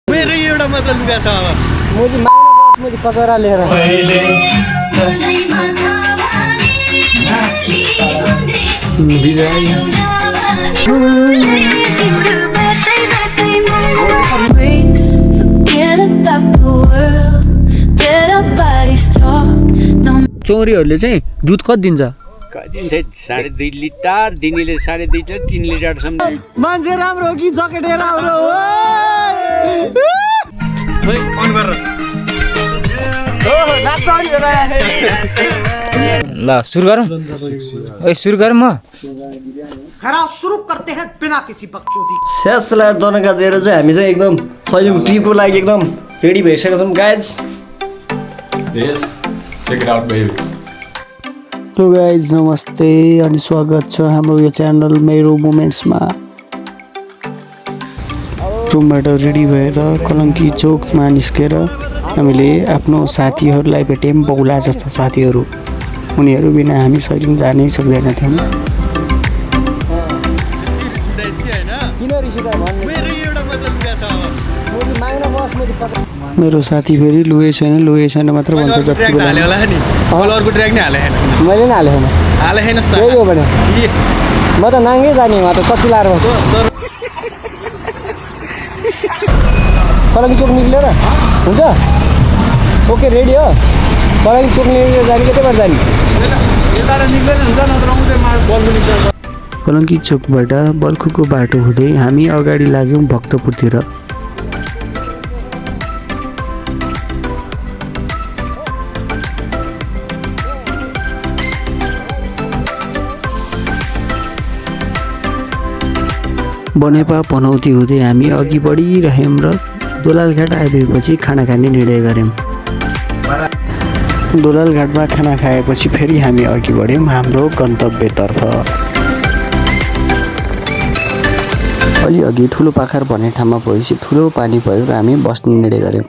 मेरो एउटा मात्र लुगा छ अब मैले माग्न मैले कचरा लिएर चौरीहरूले चाहिँ दुध कति दिन्छ? दिन्छ 2.5 लिटर, दिनेले 2.5 लिटर 3 लिटरसम्म। मान्छे राम्रो हो कि जकेटे राम्रो हो? ल सुरु गरौँ। ओइ सुरु गरौँ म। खराब सुरु करते हैं बिना किसी बकचोदी। स्यासलाई दनका दिएर चाहिँ हामी चाहिँ एकदम सैलुङ ट्रिपको लागि एकदम रेडी भइसकेका छौँ guys. Yes, check it out, baby. Hello guys, नमस्ते अनि स्वागत छ हाम्रो यो च्यानल मेरो मोमेन्ट्समा। रुमबाट रेडी भएर कलङ्की चोकमा निस्केर हामीले आफ्नो साथीहरूलाई भेट्यौँ, बौला जस्ता साथीहरू। उनीहरू बिना हामी सैलुङ जानै सक्दैनथ्यौँ। मेरो साथी फेरि लुगे छैन मात्र भन्छ जति हाले होला नि अर्को ट्र्याक नै हाले छैन मैले पनि हालेको छैन। हाले छैन त्यही हो भने म त नाङ्गै जाने म त कति लाएर बस्छु। कलङ्की चोक निक्लेर हुन्छ ओके रेडी हो। कलङ्की चोक निक्लेर जाने कति बार जाने? कलङ्की चोकबाट बल्खुको बाटो हुँदै हामी अगाडि लाग्यौँ भक्तपुरतिर। बनेपा पनौती हुँदै हामी अघि बढिरह्यौँ र दोलालघाट आइपुगेपछि खाना खाने निर्णय गऱ्यौँ। दोलालघाटमा खाना खाएपछि फेरि हामी अघि बढ्यौँ हाम्रो गन्तव्यतर्फ। अलि अघि ठुलो पाखर भन्ने ठाउँमा पुगेपछि ठुलो पानी पऱ्यो र हामी बस्ने निर्णय गऱ्यौँ।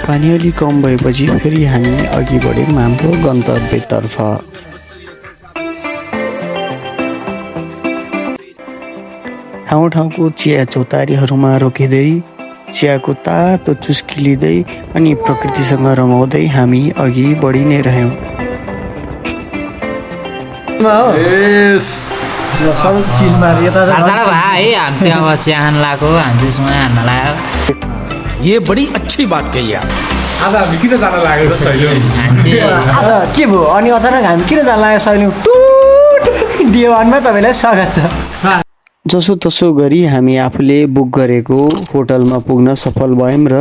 पानी अलि कम भएपछि फेरि हामी अघि बढ्यौँ हाम्रो गन्तव्यतर्फ। ठाउँ ठाउँको चिया चौतारीहरूमा रोकिँदै चियाको तातो चुस्की लिँदै अनि प्रकृतिसँग रमाउँदै हामी अघि बढी नै रह्यौँ। ये बड़ी अच्छी बात कही आप। आज हामी किन जान लागेको सैलुङ? आज के भयो अनि अचानक हामी किन जान लाग्यो सैलुङ? डिओनमा तपाईँलाई स्वागत छ। जसो तसो गरी हामी आफूले बुक गरेको होटलमा पुग्न सफल भयौँ र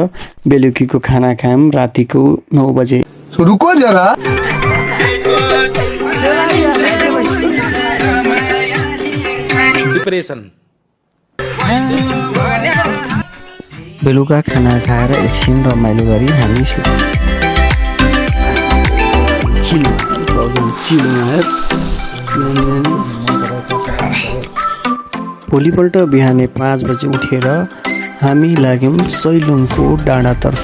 बेलुकीको खाना खायौँ रातिको 9 बजे। रुको जरा डिप्रेसन। बेलुका खाना खाएर एकछिन रमाइलो गरी हामी भोलिपल्ट बिहानै 5 बजे उठेर हामी लाग्यौँ सैलुङको डाँडातर्फ।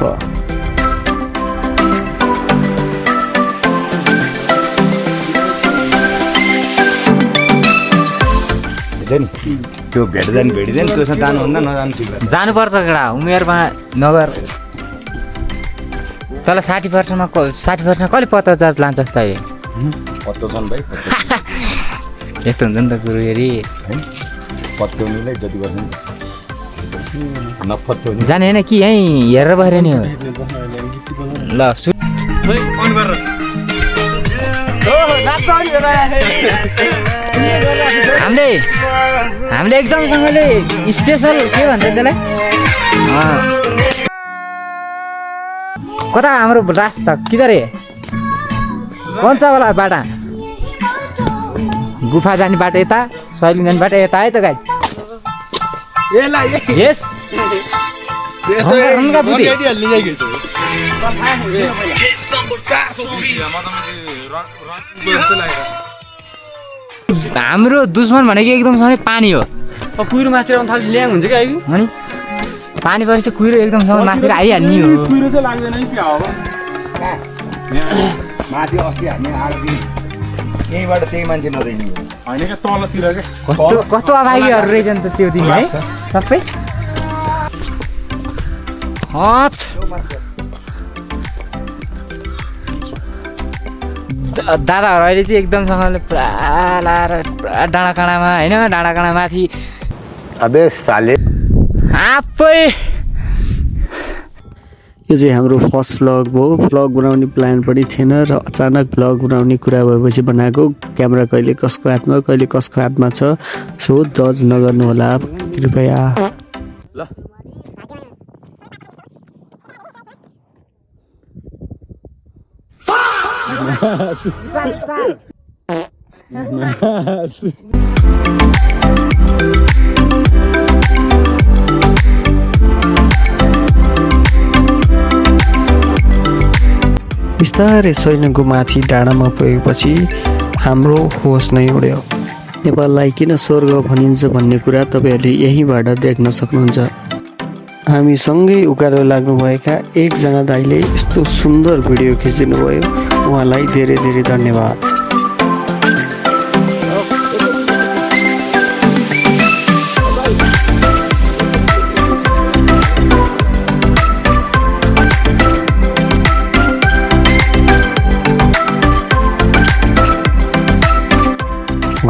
त्यो भेट्दैन त्योसँग जानुहुन्न नजानु जानुपर्छ केटा उमेरमा नगर। तल 60%मा 60% कहिले 50,000 लान्छ त? पत्तो छन् भाइ यस्तो हुन्छ नि त कुरो हेरी पत्याउनुलाई जति गर्छ नपत्याउनु जाने होइन कि यहीँ हेरेर बसेर नि हो। ल हामीले एकदमसँगले स्पेसल के भन्छ त्यसलाई कता हाम्रो रास्ता किधर है कौन सा वाला बाटा? गुफा जाने बाटो यता, सैलुङ जाने बाटो यता है त गाइज। यस हाम्रो दुश्मन भनेको एकदमसँगै पानी हो। कुहिरो माथि आउनु थाल्छ ल्याङ हुन्छ क्या अनि पानी परेपछि चाहिँ कुहिरो एकदमसँग माथि आइहाल्ने हो। कुहिरो चाहिँ लाग्दैन कि अब माथि अस्ति हामी आएको दिन यहीँबाट त्यही मान्छे नदेखिने होइन क्या तलतिर क्या कस्तो अभागीहरू रहेछन् त त्यो दिन है सबै दादाहरू अहिले चाहिँ एकदमसँगले पुरा लाएर पुरा डाँडाकाँडामा होइन डाँडाकाँडामाथि अबे साले आफै यो चाहिँ हाम्रो फर्स्ट भ्लग हो। भ्लग बनाउने प्लान पनि थिएन र अचानक भ्लग बनाउने कुरा भएपछि बनाएको। क्यामेरा कहिले कसको हातमा कहिले कसको हातमा छ, सो जज नगर्नुहोला कृपया। बिस्तारै सैलुङको माथि डाँडामा पुगेपछि हाम्रो होस नै उड्यो। नेपाललाई किन स्वर्ग भनिन्छ भन्ने कुरा तपाईँहरूले यहीँबाट देख्न सक्नुहुन्छ। हामी सँगै उकालो लाग्नुभएका एकजना दाइले यस्तो सुन्दर भिडियो खिचिदिनु भयो, उहाँलाई धेरै धेरै धन्यवाद।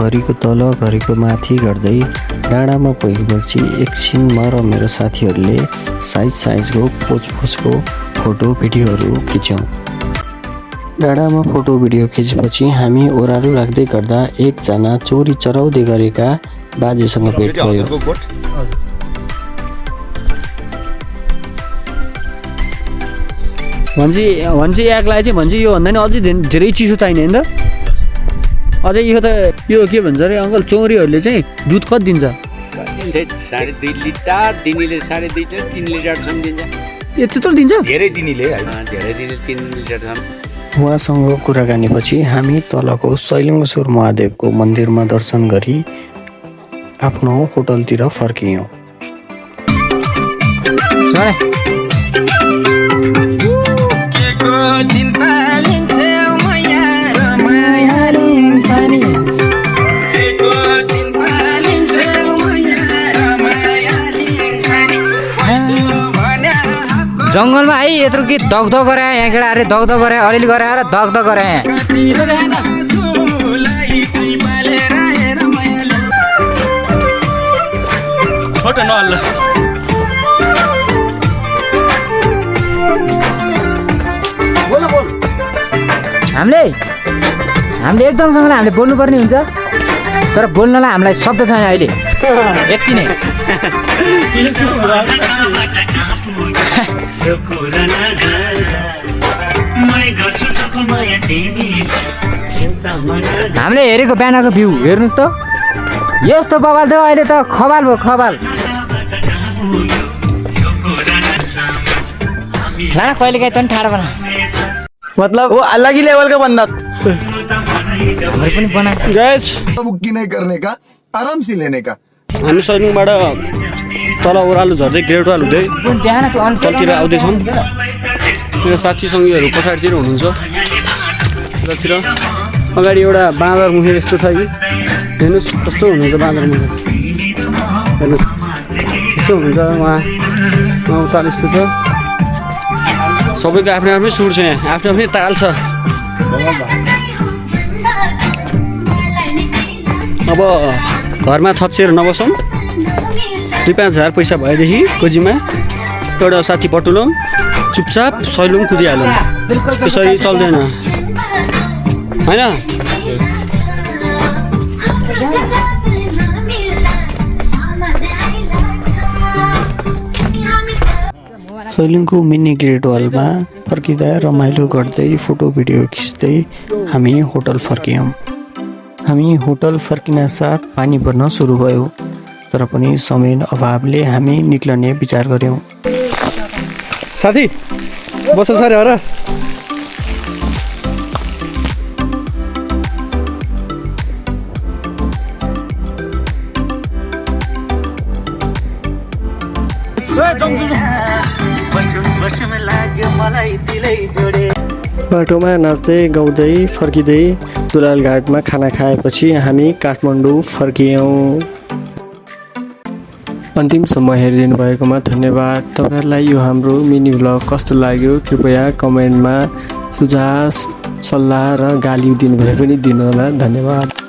घरीको तल घरीको माथि गर्दै डाँडामा पुगेपछि एकछिन म र मेरो साथीहरूले साइजको पोचको फोटो भिडियोहरू खिच्यौँ। डाँडामा फोटो भिडियो खिचेपछि हामी ओह्रालो लाग्दै गर्दा एकजना चोरी चराउँदै गरेका बाजेसँग भेट भयो। भन्छ याकलाई चाहिँ भन्छ यो भन्दा नि अझै धेरै चिसो चाहिने होइन त। अझै यो त यो के भन्छ अरे अङ्कल, चौरीहरूले चाहिँ दुध कति दिन्छ? 2.5 लिटर, दिनेले 2.5 लिटर 3 लिटरसम्म दिन्छ। यत्रो दिन्छ? धेरै दिनेले धेरै दिने 3 लिटरसम्म। उहाँसँग कुराकानीपछि हामी तलको शैलेश्वर महादेवको मन्दिरमा दर्शन गरी आफ्नो होटलतिर फर्कियौँ। जङ्गलमा है यत्रो कि दगदग गरे यहाँ केटा अरे दगदग गरे अलिअलि गरे र दगदग गरे फोटो नहल्ल। हामीले एकदमसँगले हामीले बोल्नुपर्ने हुन्छ, तर बोल्नलाई हामीलाई शब्द छैन अहिले यति नै। हामीले हेरेको बिहानको भ्यू हेर्नुहोस् त, यस्तो बवाल थियो। अहिले त खबाल भयो खबाल। ला कहिलेकाहीँ त नि ठाडो बना मतलब वो अलग ही लेवल का बंदा। हाम्रो पनि बनाएको गाइस बुक्की नहीं करने का, आराम से लेने का। हामी सैलुङबाट तल ओह्रालो झर्दै ग्रेडवाल हुँदै तलतिर आउँदैछौँ। मेरो साथी सङ्गीहरू पछाडितिर हुनुहुन्छ। तलतिर अगाडि एउटा बाँदर मुखे यस्तो छ कि हेर्नुहोस् कस्तो हुनुहुन्छ बाँदर मुखे, हेर्नुहोस् यस्तो हुनुहुन्छ। उहाँ उता यस्तो छ। सबैको आफ्नै आफ्नै सुर छ, यहाँ आफ्नो आफ्नै ताल छ। अब घरमा थचेर नबसौँ, 2-5 हजार पैसा भएदेखि गोजीमा एउटा साथी पटुलौँ, चुपचाप सैलुङ कुदिहालौँ। यसरी चल्दैन होइन। सैलुङको मिनी ग्रेट वालमा फर्किँदा रमाइलो गर्दै फोटो भिडियो खिच्दै हामी होटल फर्कियौँ। हामी होटल फर्किन साथ पानी पर्न सुरु भयो, तर पनि समय अभावले हामी निक्लने विचार गऱ्यौँ। साथी बस सरे हो र बाटोमा नाच्दै गाउँदै फर्किँदै दुलाल घाटमा खाना खाएपछि हामी काठमाडौँ फर्कियौँ। अन्तिमसम्म हेरिदिनु भएकोमा धन्यवाद। तपाईँहरूलाई यो हाम्रो मिनी भ्लग कस्तो लाग्यो कृपया कमेन्टमा सुझाव सल्लाह र गाली दिनुभए पनि दिनुहोला। धन्यवाद।